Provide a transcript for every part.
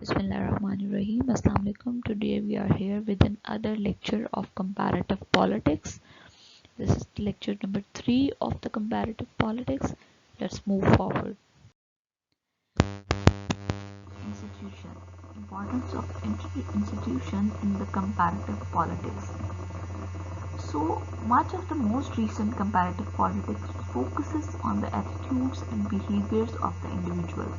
Bismillahirrahmanirrahim. Assalamu alaikum. Today we are here with another lecture of comparative politics. This is lecture number 3 of the comparative politics. Let's move forward. Institution. Importance of institution in the comparative politics. So much of the most recent comparative politics focuses on the attitudes and behaviors of the individual,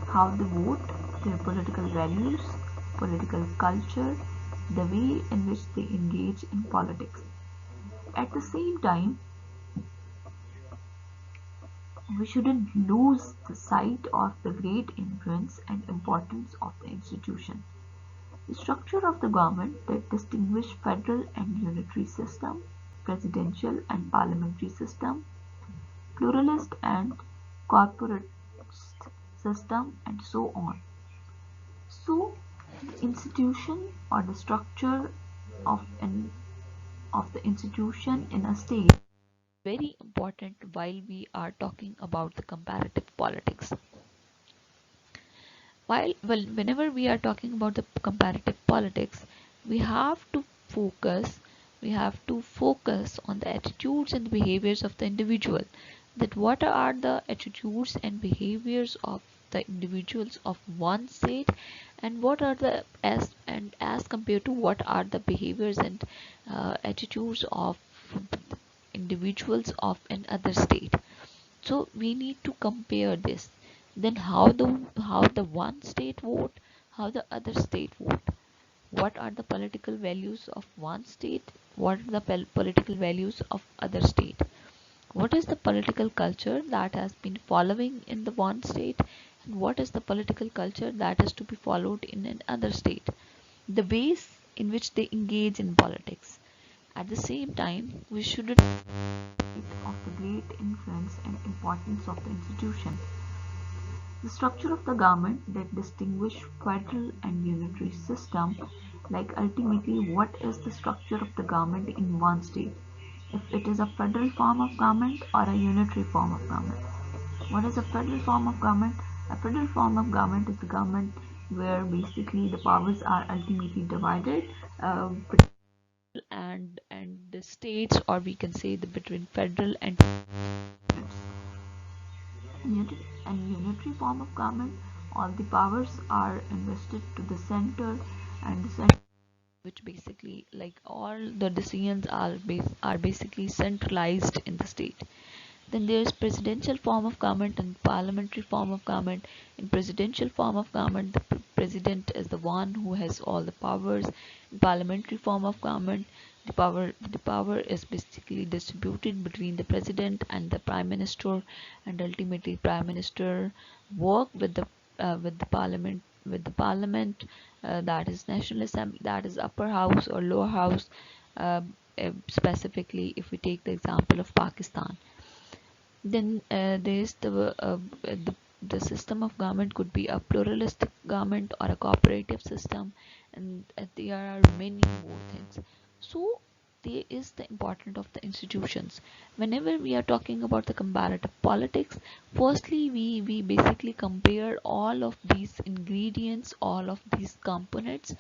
how they vote, their political values, political culture, the way in which they engage in politics. At the same time, we shouldn't lose the sight of the great influence and importance of the institution. The structure of the government that distinguish federal and unitary system, presidential and parliamentary system, pluralist and corporatist system, and so on. So, the institution or the structure of the institution in a state is very important while we are talking about the comparative politics. Whenever we are talking about the comparative politics, we have to focus we have to focus on the attitudes and behaviors of the individual, that what are the attitudes and behaviors of the individuals of one state, and what are the as compared to what are the behaviors and attitudes of individuals of another state. So we need to compare this. Then how the one state vote, how the other state vote, what are the political values of one state, what are the political values of other state, what is the political culture that has been following in the one state, and what is the political culture that is to be followed in another state, the ways in which they engage in politics. At the same time, we shouldn't of the great influence and importance of the institution. The structure of the government that distinguish federal and unitary system, like ultimately what is the structure of the government in one state, if it is a federal form of government or a unitary form of government. What is a federal form of government? A federal form of government is the government where basically the powers are ultimately divided between and the states, or we can say the between federal and unitary form of government. All the powers are invested to the center, and the center, which basically like all the decisions are basically centralized in the state. Then there's presidential form of government and parliamentary form of government. In presidential form of government, the president is the one who has all the powers. In parliamentary form of government, the power is basically distributed between the president and the prime minister, and ultimately prime minister work with the parliament, that is national assembly, that is upper house or lower house. Specifically, if we take the example of Pakistan, then there's the system of government could be a pluralistic government or a cooperative system, and there are many more things. So there is the importance of the institutions. Whenever we are talking about the comparative politics, firstly we basically compare all of these ingredients, all of these components,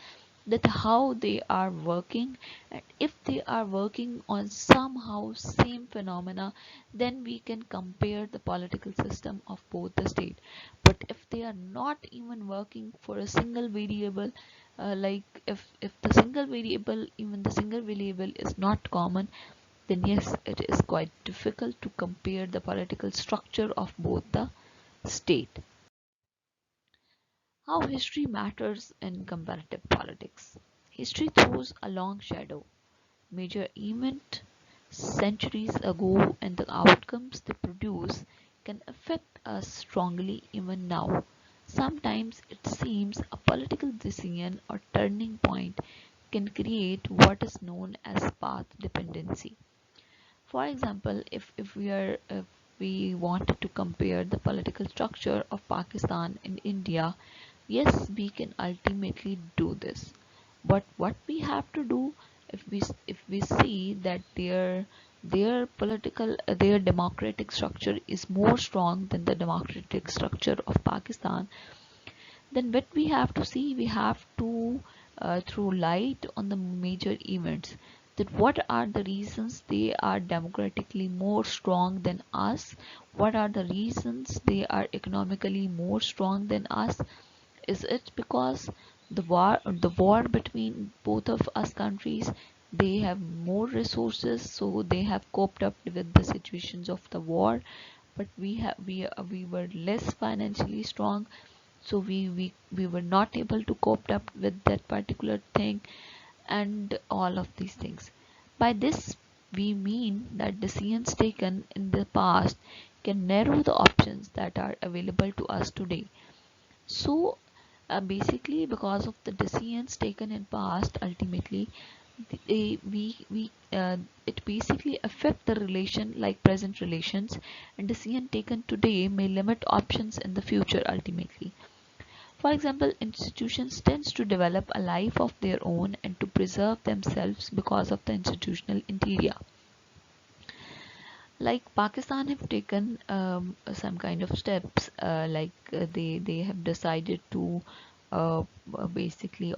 that how they are working, and if they are working on somehow same phenomena, then we can compare the political system of both the state. But if they are not even working for a single variable, like if the single variable, even the single variable is not common, then yes, it is quite difficult to compare the political structure of both the state. How history matters in comparative politics. History throws a long shadow. Major event centuries ago and the outcomes they produce can affect us strongly even now. Sometimes it seems a political decision or turning point can create what is known as path dependency. For example, if we wanted to compare the political structure of Pakistan and India, yes, we can ultimately do this. But what we have to do, if we see that their democratic structure is more strong than the democratic structure of Pakistan, Then what we have to see, we have to throw light on the major events, that what are the reasons they are democratically more strong than us, what are the reasons they are economically more strong than us. Is it because the war between both of us countries, they have more resources, so they have coped up with the situations of the war, but we were less financially strong, so we were not able to cope up with that particular thing, and all of these things. By this we mean that decisions taken in the past can narrow the options that are available to us today. So basically, because of the decisions taken in past, ultimately they, we it basically affect the relation like present relations, and decision taken today may limit options in the future ultimately. For example, institutions tends to develop a life of their own and to preserve themselves because of the institutional interior. Like Pakistan have taken some kind of steps, they have decided to basically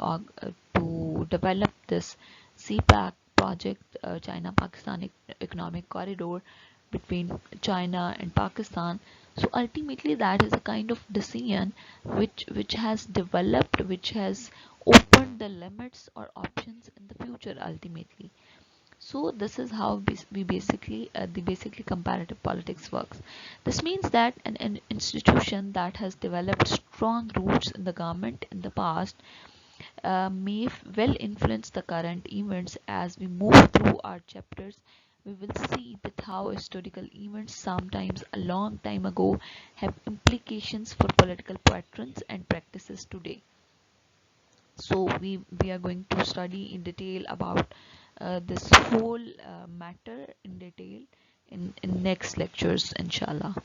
to develop this CPAC project, China Pakistan Economic Corridor between China and Pakistan. So ultimately, that is a kind of decision which has developed, which has opened the limits or options in the future ultimately. So this is how we basically the basically comparative politics works. This means that an institution that has developed strong roots in the government in the past may well influence the current events. As we move through our chapters, we will see that how historical events sometimes a long time ago have implications for political patterns and practices today. So we are going to study in detail about this whole matter in detail in next lectures, inshallah.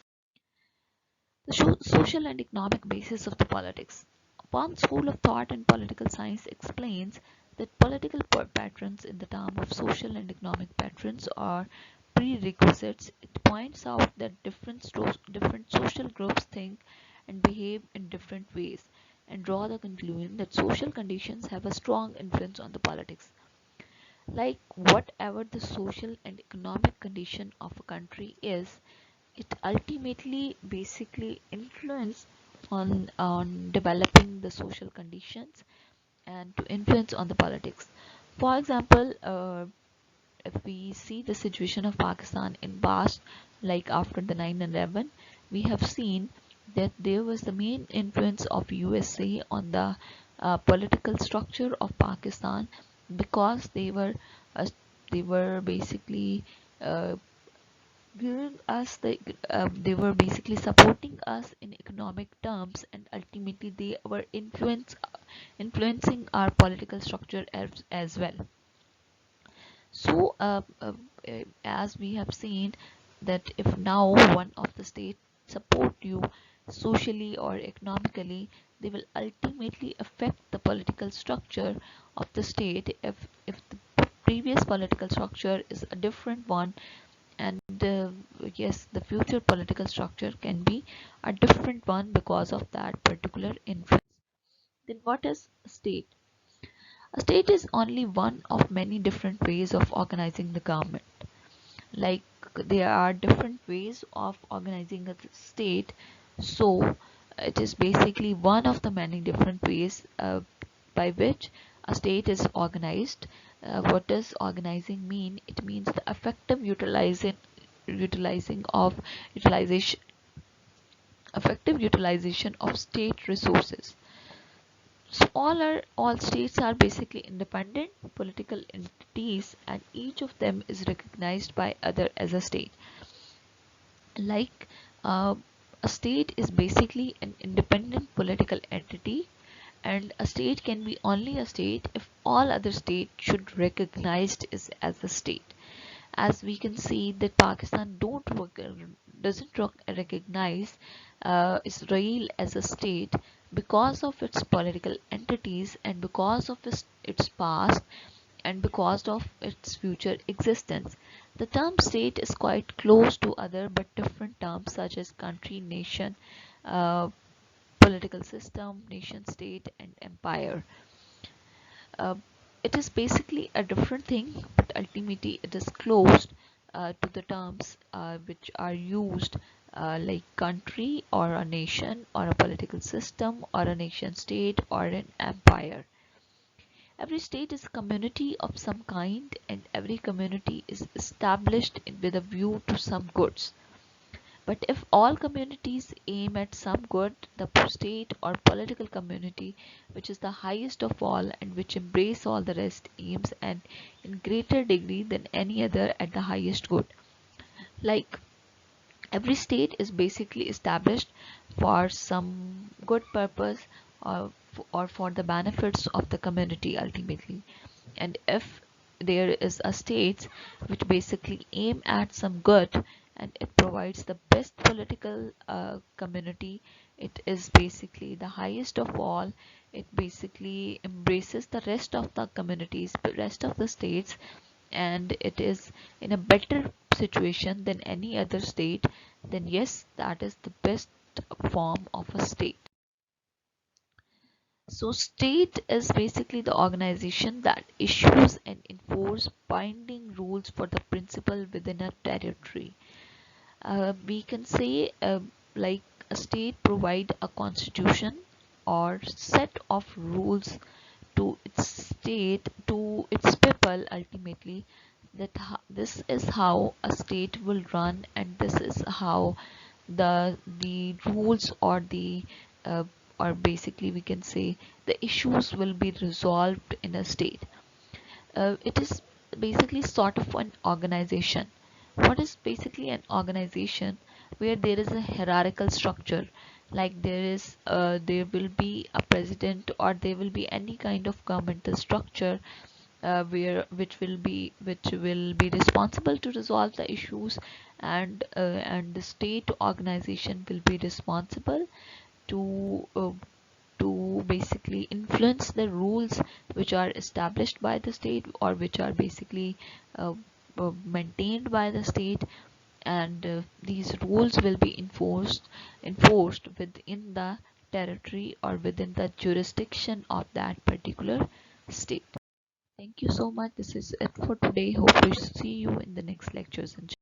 The social and economic basis of the politics. One school of thought in political science explains that political patterns in the term of social and economic patterns are prerequisites. It points out that different social groups think and behave in different ways, and draw the conclusion that social conditions have a strong influence on the politics. Like whatever the social and economic condition of a country is, it ultimately basically influence on developing the social conditions and to influence on the politics. For example, if we see the situation of Pakistan in past, like after the 9/11, we have seen that there was the main influence of USA on the political structure of Pakistan, because uh, they were basically uh, giving us they were basically supporting us in economic terms, and ultimately they were influencing our political structure as well. So as we have seen that if now one of the states support you socially or economically, they will ultimately affect the political structure of the state. If the previous political structure is a different one, and yes, the future political structure can be a different one because of that particular influence. Then what is a state? A state is only one of many different ways of organizing the government. Like there are different ways of organizing a state, so it is basically one of the many different ways by which a state is organized. What does organizing mean? It means the effective utilizing of utilization effective utilization of state resources. So all states are basically independent political entities, and each of them is recognized by other as a state. Like uh, a state is basically an independent political entity, and a state can be only a state if all other states should recognize it as a state. As we can see that Pakistan doesn't recognize Israel as a state because of its political entities, and because of its past, and because of its future existence. The term state is quite close to other but different terms such as country, nation, uh, political system, nation state, and empire. uh, it is basically a different thing, but ultimately it is closed to the terms which are used, like country or a nation or a political system or a nation state or an empire. Every state is a community of some kind, and every community is established with a view to some goods. But if all communities aim at some good, the state or political community, which is the highest of all and which embrace all the rest, aims and in greater degree than any other at the highest good. Like every state is basically established for some good purpose, or for the benefits of the community ultimately. And if there is a state which basically aim at some good and it provides the best political community, it is basically the highest of all. It basically embraces the rest of the communities, the rest of the states, and it is in a better situation than any other state, then yes, that is the best form of a state. So state is basically the organization that issues and enforce binding rules for the principle within a territory. We can say, like a state provide a constitution or set of rules to its state, to its people ultimately, that this is how a state will run, and this is how the rules uh, or basically we can say the issues will be resolved in a state. It is basically sort of an organization. What is basically an organization? Where there is a hierarchical structure, like there will be a president, or there will be any kind of governmental structure, where which will be responsible to resolve the issues, and the state organization will be responsible to basically influence the rules which are established by the state, or which are basically uh, maintained by the state. And these rules will be enforced within the territory or within the jurisdiction of that particular state. Thank you so much. This is it for today. Hope to see you in the next lectures. And